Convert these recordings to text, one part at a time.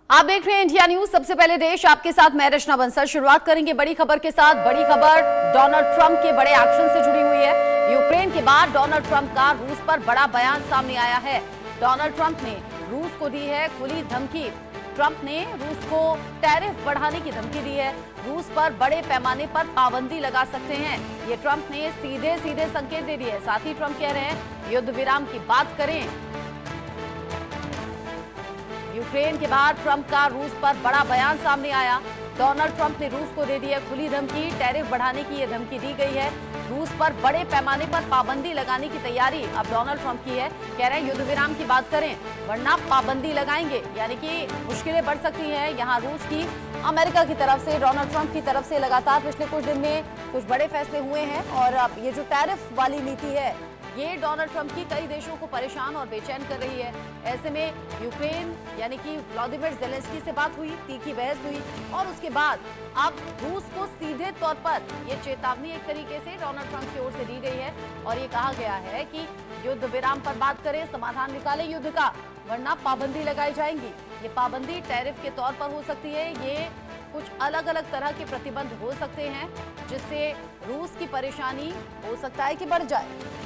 आप देख रहे हैं इंडिया न्यूज। सबसे पहले देश आपके साथ मैं रचना बंसल। शुरुआत करेंगे बड़ी खबर के साथ। बड़ी खबर डोनाल्ड ट्रंप के बड़े एक्शन से जुड़ी हुई है। यूक्रेन के बाद डोनाल्ड ट्रंप का रूस पर बड़ा बयान सामने आया है। डोनाल्ड ट्रंप ने रूस को दी है खुली धमकी। ट्रंप ने रूस को टैरिफ बढ़ाने की धमकी दी है। रूस पर बड़े पैमाने पर पाबंदी लगा सकते हैं, ये ट्रंप ने सीधे सीधे संकेत दे दिए। साथ ही ट्रंप कह रहे हैं युद्ध विराम की बात करें। यूक्रेन के बाद ट्रंप का रूस पर बड़ा बयान सामने आया। डोनाल्ड ट्रंप ने रूस को दे दी है खुली धमकी। टैरिफ बढ़ाने की यह धमकी दी गई है। रूस पर बड़े पैमाने पर पाबंदी लगाने की तैयारी अब डोनाल्ड ट्रंप की है। कह रहे हैं युद्ध विराम की बात करें वरना पाबंदी लगाएंगे, यानी कि मुश्किलें बढ़ सकती हैं यहां रूस की। अमेरिका की तरफ से, डोनाल्ड ट्रंप की तरफ से लगातार पिछले कुछ दिन में कुछ बड़े फैसले हुए हैं और अब ये जो टैरिफ वाली नीति है ये डोनाल्ड ट्रंप की कई देशों को परेशान और बेचैन कर रही है। ऐसे में यूक्रेन यानी कि व्लादिमीर ज़ेलेंस्की से बात हुई, तीखी बहस हुई और उसके बाद अब रूस को सीधे तौर पर ये चेतावनी एक तरीके से डोनाल्ड ट्रंप की ओर से दी गई है और ये कहा गया है कि युद्ध विराम पर बात करें, समाधान निकाले युद्ध का, वरना पाबंदी लगाई जाएंगी। ये पाबंदी टैरिफ के तौर पर हो सकती है, ये कुछ अलग अलग तरह के प्रतिबंध हो सकते हैं जिससे रूस की परेशानी हो सकता है कि बढ़ जाए।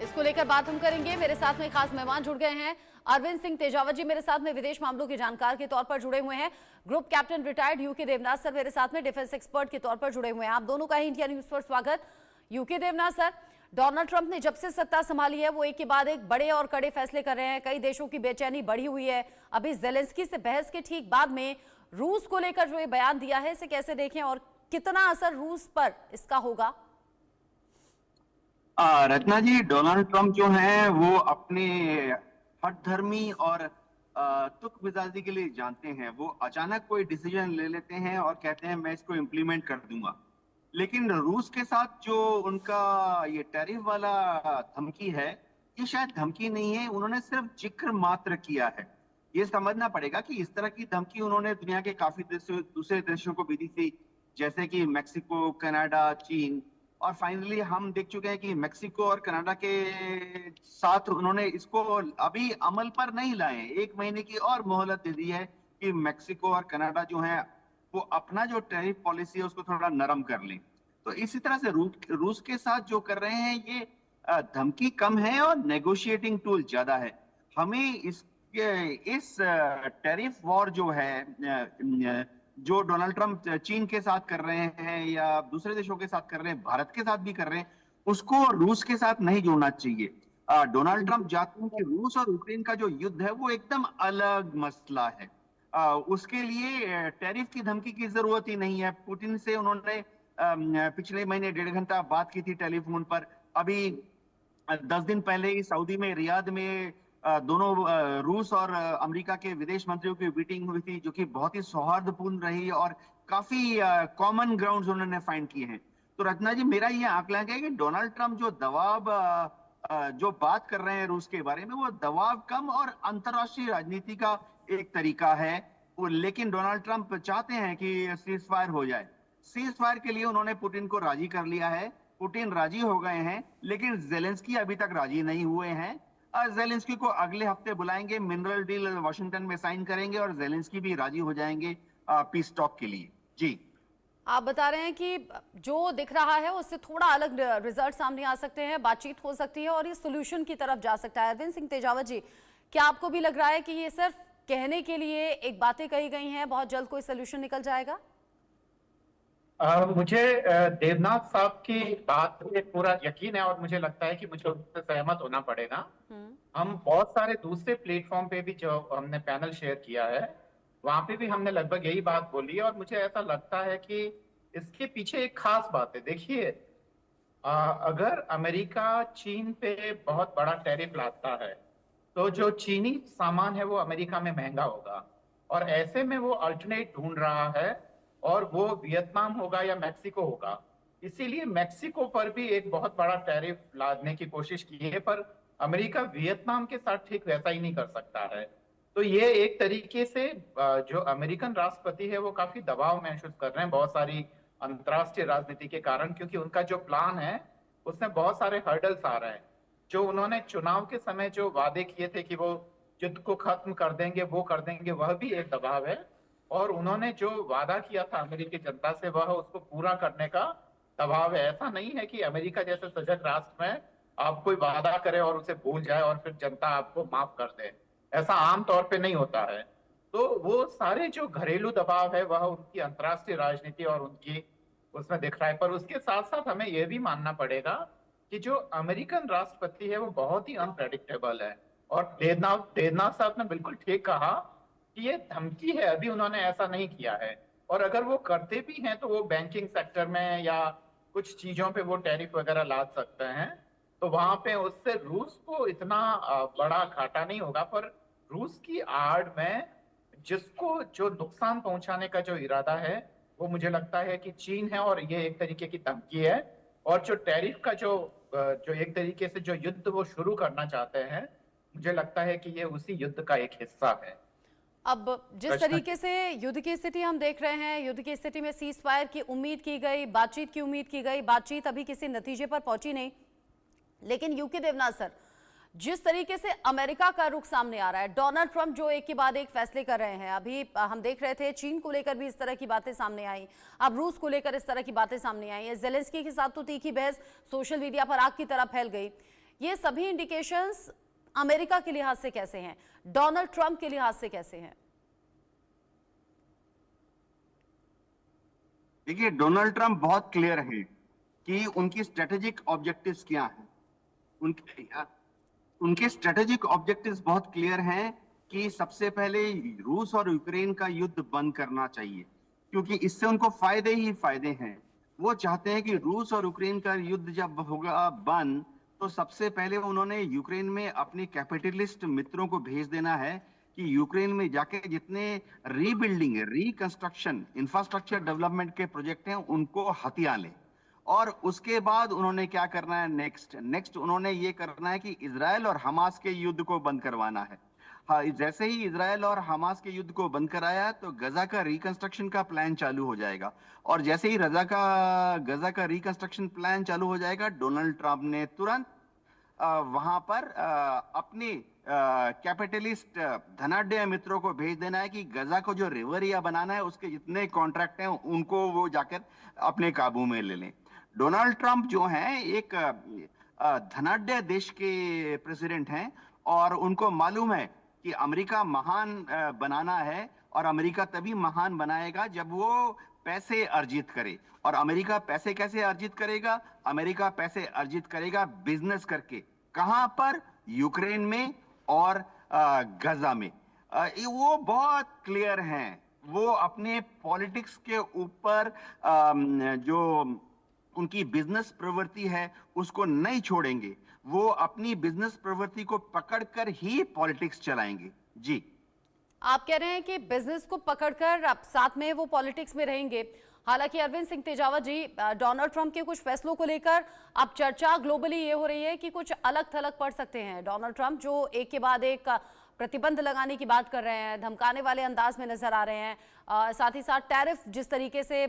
इसको लेकर बात हम करेंगे। मेरे साथ में खास मेहमान जुड़ गए हैं। अरविंद सिंह तेजावत जी मेरे साथ में विदेश मामलों के जानकार के तौर पर जुड़े हुए हैं। Group captain retired UK Devnath sir मेरे साथ में डिफेंस एक्सपर्ट के तौर पर जुड़े हुए हैं। आप दोनों का ही इंडिया न्यूज पर स्वागत। UK Devnath sir, Donald Trump ने जब से सत्ता संभाली है वो एक के बाद एक बड़े और कड़े फैसले कर रहे हैं। कई देशों की बेचैनी बढ़ी हुई है। अभी ज़ेलेंस्की से बहस के ठीक बाद में रूस को लेकर जो ये बयान दिया है इसे कैसे देखें और कितना असर रूस पर इसका होगा? रचना जी, डोनाल्ड ट्रंप जो हैं वो अपने हठधर्मी और तुक मिजाजी के लिए जानते हैं। वो अचानक कोई डिसीजन ले लेते हैं और कहते हैं मैं इसको इम्प्लीमेंट कर दूंगा। लेकिन रूस के साथ जो उनका ये टैरिफ वाला धमकी है, ये शायद धमकी नहीं है, उन्होंने सिर्फ जिक्र मात्र किया है। ये समझना पड़ेगा कि इस तरह की धमकी उन्होंने दुनिया के काफी देशों, दूसरे देशों को भी दी थी, जैसे कि मेक्सिको, कनाडा, चीन। और फाइनली हम देख चुके हैं कि मेक्सिको और कनाडा के साथ उन्होंने इसको अभी अमल पर नहीं लाए। 1 महीने की और मोहलत दे दी है कि मेक्सिको और कनाडा जो है वो अपना जो टैरिफ पॉलिसी है उसको थोड़ा नरम कर लें। तो इसी तरह से रूस के साथ जो कर रहे हैं ये धमकी कम है और नेगोशिएटिंग टूल ज्यादा है। हमें इस टैरिफ वॉर जो है जो डोनाल्ड ट्रंप चीन के साथ कर रहे हैं या दूसरे देशों के साथ कर रहे हैं, भारत के साथ भी कर रहे हैं, उसको रूस के साथ नहीं जोड़ना चाहिए। डोनाल्ड ट्रंप चाहते हैं कि रूस और यूक्रेन का जो युद्ध है वो एकदम अलग मसला है। उसके लिए टैरिफ की धमकी की जरूरत ही नहीं है। पुतिन से उन्होंने पिछले महीने 1.5 घंटा बात की थी टेलीफोन पर। अभी 10 दिन पहले ही सऊदी में, रियाद में दोनों रूस और अमेरिका के विदेश मंत्रियों की मीटिंग हुई थी, जो कि बहुत ही सौहार्दपूर्ण रही और काफी कॉमन ग्राउंड्स उन्होंने फाइंड किए हैं। तो रत्ना जी, मेरा ये आकलन है कि डोनाल्ड ट्रंप जो दबाव जो बात कर रहे हैं रूस के बारे में, वो दबाव कम और अंतर्राष्ट्रीय राजनीति का एक तरीका है। लेकिन डोनाल्ड ट्रंप चाहते हैं कि सीज फायर हो जाए। सीज फायर के लिए उन्होंने पुतिन को राजी कर लिया है, पुतिन राजी हो गए हैं, लेकिन जेलेंस्की अभी तक राजी नहीं हुए हैं। जेलेंस्की को अगले हफ्ते बुलाएंगे, मिनरल डील वाशिंगटन में साइन करेंगे और जेलेंस्की भी राजी हो जाएंगे पीस टॉक के लिए। जी, आप बता रहे हैं कि जो दिख रहा है उससे थोड़ा अलग रिजल्ट सामने आ सकते हैं, बातचीत हो सकती है और ये सोल्यूशन की तरफ जा सकता है। अरविंद सिंह तेजावत जी, क्या आपको भी लग रहा है कि ये सिर्फ कहने के लिए एक बातें कही गई हैं, बहुत जल्द कोई सोल्यूशन निकल जाएगा? मुझे देवनाथ साहब की बात पे पूरा यकीन है और मुझे लगता है कि मुझे उनसे सहमत होना पड़ेगा। हम बहुत सारे दूसरे प्लेटफॉर्म पे भी जो हमने पैनल शेयर किया है वहां पे भी हमने लगभग यही बात बोली है और मुझे ऐसा लगता है कि इसके पीछे एक खास बात है। देखिए, अगर अमेरिका चीन पे बहुत बड़ा टैरिफ लाता है तो जो चीनी सामान है वो अमेरिका में महंगा होगा और ऐसे में वो अल्टरनेट ढूंढ रहा है और वो वियतनाम होगा या मैक्सिको होगा। इसीलिए मैक्सिको पर भी एक बहुत बड़ा टैरिफ लादने की कोशिश की है, पर अमेरिका वियतनाम के साथ ठीक वैसा ही नहीं कर सकता है। तो ये एक तरीके से जो अमेरिकन राष्ट्रपति है वो काफी दबाव महसूस कर रहे हैं बहुत सारी अंतर्राष्ट्रीय राजनीति के कारण, क्योंकि उनका जो प्लान है उसमें बहुत सारे हर्डल्स आ रहे हैं। जो उन्होंने चुनाव के समय जो वादे किए थे कि वो युद्ध को खत्म कर देंगे, वो कर देंगे, वह भी एक दबाव है। और उन्होंने जो वादा किया था अमेरिकी जनता से, वह उसको पूरा करने का दबाव है। ऐसा नहीं है कि अमेरिका जैसे सजग राष्ट्र में आप कोई वादा करे और उसे भूल जाए और फिर जनता आपको माफ कर दे। ऐसा आम तौर पे नहीं होता है। तो वो सारे जो घरेलू दबाव है वह उनकी अंतर्राष्ट्रीय राजनीति और उनकी उसमें दिख रहा है। पर उसके साथ साथ हमें यह भी मानना पड़ेगा कि जो अमेरिकन राष्ट्रपति है वो बहुत ही अनप्रेडिक्टेबल है। और देवनाथ साहब ने बिल्कुल ठीक कहा कि ये धमकी है, अभी उन्होंने ऐसा नहीं किया है। और अगर वो करते भी हैं तो वो बैंकिंग सेक्टर में या कुछ चीजों पे वो टैरिफ वगैरह लाद सकते हैं। तो वहां पे उससे रूस को इतना बड़ा घाटा नहीं होगा। पर रूस की आड़ में जिसको जो नुकसान पहुंचाने का जो इरादा है वो मुझे लगता है कि चीन है, और ये एक तरीके की धमकी है। और जो टैरिफ का जो एक तरीके से जो युद्ध वो शुरू करना चाहते हैं, मुझे लगता है कि ये उसी युद्ध का एक हिस्सा है। अब जिस तरीके से युद्ध की स्थिति हम देख रहे हैं, युद्ध की स्थिति में सीज फायर की उम्मीद की गई, बातचीत की उम्मीद की गई, बातचीत अभी किसी नतीजे पर पहुंची नहीं। लेकिन यूके देवनाथ सर, जिस तरीके से अमेरिका का रुख सामने आ रहा है, डोनाल्ड ट्रंप जो एक के बाद एक फैसले कर रहे हैं, अभी हम देख रहे थे चीन को लेकर भी इस तरह की बातें सामने आई, अब रूस को लेकर इस तरह की बातें सामने आई है, जेलेंस्की के साथ तो तीखी बहस सोशल मीडिया पर आग की तरह फैल गई। ये सभी इंडिकेशंस अमेरिका के लिहाज से कैसे हैं, डोनाल्ड ट्रंप के लिहाज से कैसे हैं? देखिए, डोनाल्ड ट्रंप बहुत क्लियर है कि उनकी स्ट्रेटेजिक ऑब्जेक्टिव्स क्या हैं। उनके स्ट्रेटेजिक ऑब्जेक्टिव्स बहुत क्लियर हैं कि सबसे पहले रूस और यूक्रेन का युद्ध बंद करना चाहिए, क्योंकि इससे उनको फायदे ही फायदे हैं। वो चाहते हैं कि रूस और यूक्रेन का युद्ध जब होगा बंद, तो सबसे पहले उन्होंने यूक्रेन में अपने कैपिटलिस्ट मित्रों को भेज देना है कि यूक्रेन में जाके जितने रीबिल्डिंग, रिकंस्ट्रक्शन, इंफ्रास्ट्रक्चर डेवलपमेंट के प्रोजेक्ट हैं उनको हथिया लें। और उसके बाद उन्होंने क्या करना है, नेक्स्ट उन्होंने ये करना है कि इजराइल और हमास के युद्ध को बंद करवाना है। हाँ, जैसे ही इजराइल और हमास के युद्ध को बंद कराया तो गजा का रिकंस्ट्रक्शन का प्लान चालू हो जाएगा। और जैसे ही गजा का रिकंस्ट्रक्शन प्लान चालू हो जाएगा, डोनाल्ड ट्रंप ने तुरंत वहां पर अपने कैपिटलिस्ट धनाढ्य मित्रों को भेज देना है कि गजा को जो रिवरिया बनाना है उसके जितने कॉन्ट्रैक्ट हैं उनको वो जाकर अपने काबू में ले लें। डोनाल्ड ट्रंप जो हैं एक धनाढ्य देश के प्रेसिडेंट हैं, और उनको मालूम है कि अमेरिका महान बनाना है, और अमेरिका तभी महान बनाएगा जब वो पैसे अर्जित करे। और अमेरिका पैसे कैसे अर्जित करेगा? अमेरिका पैसे अर्जित करेगा बिजनेस करके। कहां पर? यूक्रेन में और गजा में। वो बहुत क्लियर हैं। वो अपने पॉलिटिक्स के ऊपर जो उनकी बिजनेस प्रवृत्ति है उसको नहीं छोड़ेंगे। वो अपनी बिजनेस प्रवृत्ति को पकड़कर ही पॉलिटिक्स चलाएंगे। जी, आप कह रहे हैं कि बिजनेस को पकड़कर अब साथ में वो पॉलिटिक्स में रहेंगे। हालांकि अरविंद सिंह तेजावत जी, डोनाल्ड ट्रंप के कुछ फैसलों को लेकर अब चर्चा ग्लोबली ये हो रही है कि कुछ अलग थलग पड़ सकते हैं। डोनाल्ड ट्रंप जो एक के बाद एक प्रतिबंध लगाने की बात कर रहे हैं, धमकाने वाले अंदाज में नजर आ रहे हैं, साथ ही साथ टैरिफ जिस तरीके से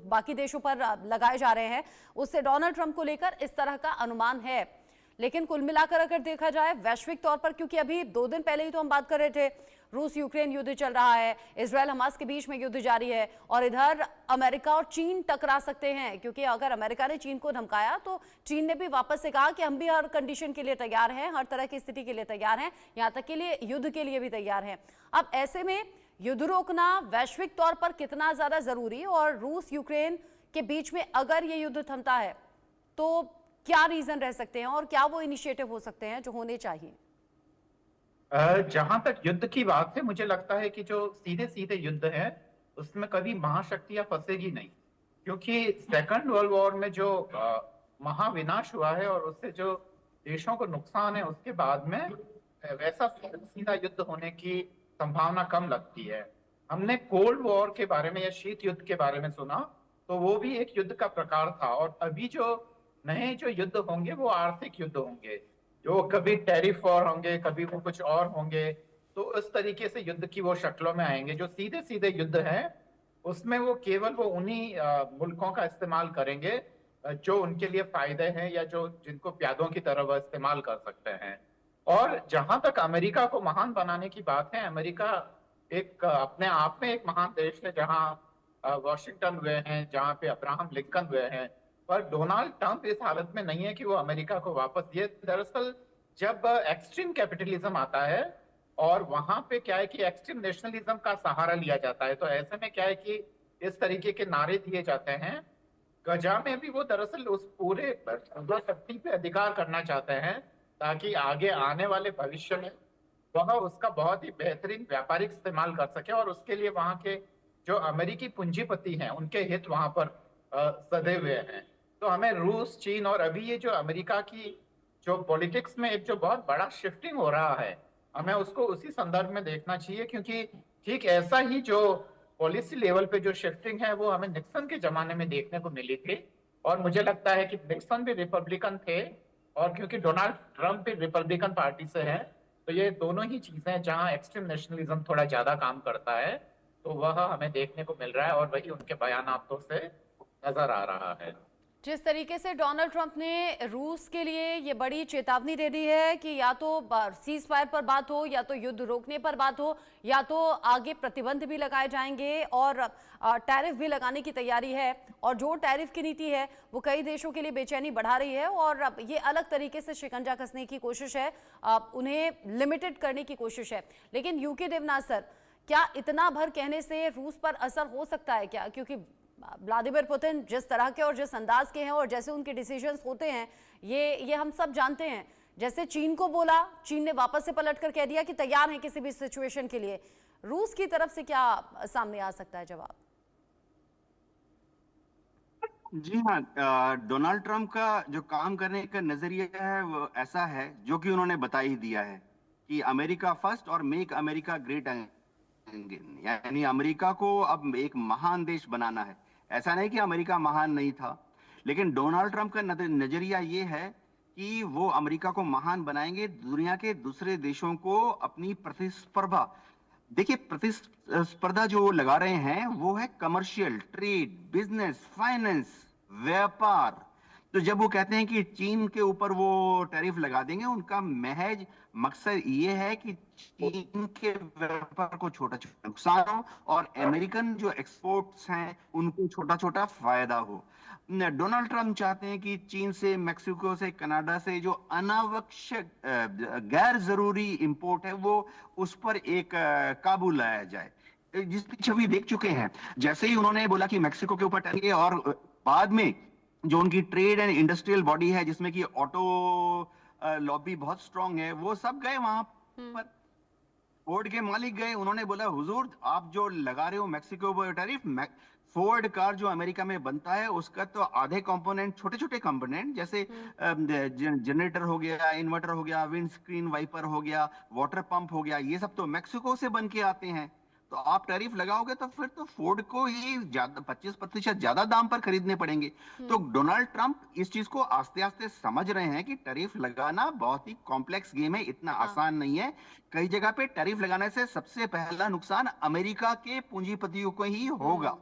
बाकी देशों पर लगाए जा रहे हैं, उससे डोनाल्ड ट्रंप को लेकर इस तरह का अनुमान है। लेकिन कुल मिलाकर अगर देखा जाए वैश्विक तौर पर, क्योंकि अभी 2 दिन पहले ही तो हम बात कर रहे थे, रूस यूक्रेन युद्ध चल रहा है, इजराइल हमास के बीच में युद्ध जारी है, और इधर अमेरिका और चीन टकरा सकते हैं। क्योंकि अगर अमेरिका ने चीन को धमकाया तो चीन ने भी वापस से कहा कि हम भी हर कंडीशन के लिए तैयार हैं, हर तरह की स्थिति के लिए तैयार हैं, यहाँ तक के लिए युद्ध के लिए भी तैयार हैं। अब ऐसे में युद्ध रोकना वैश्विक तौर पर कितना ज्यादा जरूरी, और रूस यूक्रेन के बीच में अगर ये युद्ध थमता है तो क्या रीजन रह सकते हैं, और क्या वो इनिशिएटिव हो सकते हैं जो होने चाहिए? जहां तक युद्ध की बात है, मुझे लगता है कि जो सीधे सीधे युद्ध है उसमें कभी महाशक्तियां फंसेगी नहीं। क्योंकि सेकंड वर्ल्ड वॉर में जो महाविनाश हुआ है और उससे जो देशों को नुकसान है, उसके बाद में वैसा सीधा युद्ध होने की संभावना कम लगती है। हमने कोल्ड वॉर के बारे में या शीत युद्ध के बारे में सुना, तो वो भी एक युद्ध का प्रकार था। और अभी जो नए जो युद्ध होंगे वो आर्थिक युद्ध होंगे, जो कभी टैरिफ वॉर होंगे, कभी वो कुछ और होंगे। तो उस तरीके से युद्ध की वो शक्लों में आएंगे। जो सीधे सीधे युद्ध है उसमें वो केवल वो उन्हीं मुल्कों का इस्तेमाल करेंगे जो उनके लिए फायदे हैं या जो जिनको प्यादों की तरह वह इस्तेमाल कर सकते हैं। और जहां तक अमेरिका को महान बनाने की बात है, अमेरिका एक अपने आप में एक महान देश है, जहां वॉशिंगटन हुए हैं, जहां पे अब्राहम लिंकन हुए हैं। पर डोनाल्ड ट्रंप इस हालत में नहीं है कि वो अमेरिका को वापस दिए। दरअसल जब एक्सट्रीम कैपिटलिज्म आता है और वहां पे क्या है कि एक्सट्रीम नेशनलिज्म का सहारा लिया जाता है, तो ऐसे में क्या है कि इस तरीके के नारे दिए जाते हैं। गजा में भी वो दरअसल उस पूरे शक्ति पे अधिकार करना चाहते हैं ताकि आगे आने वाले भविष्य में वह उसका बहुत ही बेहतरीन व्यापारिक इस्तेमाल कर सके, और उसके लिए वहां के जो अमेरिकी पूंजीपति हैं उनके हित वहां पर सधे हुए हैं। तो हमें रूस, चीन और अभी ये जो अमेरिका की जो पॉलिटिक्स में एक जो बहुत बड़ा शिफ्टिंग हो रहा है, हमें उसको उसी संदर्भ में देखना चाहिए, क्योंकि ठीक ऐसा ही जो पॉलिसी लेवल पे जो शिफ्टिंग है वो हमें निक्सन के जमाने में देखने को मिली थी। और मुझे लगता है कि निक्सन भी रिपब्लिकन थे, और क्योंकि डोनाल्ड ट्रंप भी रिपब्लिकन पार्टी से है, तो ये दोनों ही चीजें जहां एक्सट्रीम नेशनलिज्म थोड़ा ज्यादा काम करता है, तो वह हमें देखने को मिल रहा है और वही उनके बयानातों से नजर आ रहा है। जिस तरीके से डोनाल्ड ट्रंप ने रूस के लिए ये बड़ी चेतावनी दे दी है कि या तो सीज फायर पर बात हो, या तो युद्ध रोकने पर बात हो, या तो आगे प्रतिबंध भी लगाए जाएंगे और टैरिफ भी लगाने की तैयारी है। और जो टैरिफ की नीति है वो कई देशों के लिए बेचैनी बढ़ा रही है, और अब ये अलग तरीके से शिकंजा कसने की कोशिश है, उन्हें लिमिटेड करने की कोशिश है। लेकिन यूके देवनाथ सर, क्या इतना भर कहने से रूस पर असर हो सकता है क्या? क्योंकि व्लादिमीर पुतिन जिस तरह के और जिस अंदाज के हैं और जैसे उनके डिसीजंस होते हैं, ये हम सब जानते हैं। जैसे चीन को बोला, चीन ने वापस से पलटकर कह दिया कि तैयार हैं किसी भी सिचुएशन के लिए। रूस की तरफ से क्या सामने आ सकता है जवाब? जी हाँ, डोनाल्ड ट्रंप का जो काम करने का नजरिया है वो ऐसा है, जो कि उन्होंने बता ही दिया है कि अमेरिका फर्स्ट और मेक अमेरिका ग्रेट अगेन, यानी अमेरिका को अब एक महान देश बनाना है। ऐसा नहीं कि अमेरिका महान नहीं था, लेकिन डोनाल्ड ट्रंप का नजरिया ये है कि वो अमेरिका को महान बनाएंगे, दुनिया के दूसरे देशों को अपनी प्रतिस्पर्धा, देखिए प्रतिस्पर्धा जो लगा रहे हैं वो है कमर्शियल, ट्रेड, बिजनेस, फाइनेंस, व्यापार। तो जब वो कहते हैं कि चीन के ऊपर वो टैरिफ लगा देंगे, उनका महज मकसद ये है कि चीन के व्यापार को छोटा छोटा नुकसान हो और अमेरिकन जो एक्सपोर्ट्स हैं उनको छोटा छोटा फायदा हो। डोनाल्ड ट्रंप चाहते हैं कि चीन से, मेक्सिको से, कनाडा से जो अनावश्यक गैर जरूरी इंपोर्ट है वो उस पर एक काबू लाया जाए, जिसकी छवि देख चुके हैं। जैसे ही उन्होंने बोला कि मेक्सिको के ऊपर टैरिफ, और बाद में जो उनकी ट्रेड एंड इंडस्ट्रियल बॉडी है जिसमें कि ऑटो लॉबी बहुत स्ट्रांग है, वो सब गए वहां पर। फोर्ड के मालिक गए, उन्होंने बोला हुजूर आप जो लगा रहे हो मेक्सिको पर टैरिफ, फोर्ड कार जो अमेरिका में बनता है उसका तो आधे कंपोनेंट, छोटे छोटे कंपोनेंट जैसे जनरेटर हो गया, इन्वर्टर हो गया, विंड स्क्रीन वाइपर हो गया, वाटर पंप हो गया, ये सब तो मेक्सिको से बन के आते हैं। तो आप टैरिफ लगाओगे तो फिर तो फोर्ड को ही 25% ज्यादा दाम पर खरीदने पड़ेंगे। तो डोनाल्ड ट्रंप इस चीज को आस्ते आस्ते समझ रहे हैं कि टैरिफ लगाना बहुत ही कॉम्प्लेक्स गेम है, इतना आसान नहीं है। कई जगह पे टैरिफ लगाने से सबसे पहला नुकसान अमेरिका के पूंजीपतियों को ही होगा।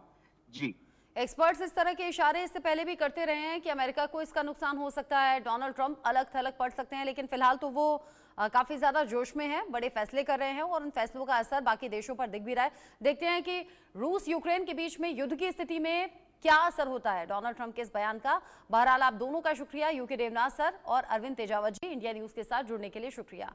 जी, एक्सपर्ट्स इस तरह के इशारे इससे पहले भी करते रहे हैं कि अमेरिका को इसका नुकसान हो सकता है, डोनाल्ड ट्रंप अलग थलग पड़ सकते हैं, लेकिन फिलहाल तो वो काफी ज्यादा जोश में है, बड़े फैसले कर रहे हैं और उन फैसलों का असर बाकी देशों पर दिख भी रहा है। देखते हैं कि रूस यूक्रेन के बीच में युद्ध की स्थिति में क्या असर होता है डोनाल्ड ट्रंप के इस बयान का। बहरहाल आप दोनों का शुक्रिया, यूके देवनाथ सर और अरविंद तेजावत जी, इंडिया न्यूज के साथ जुड़ने के लिए शुक्रिया।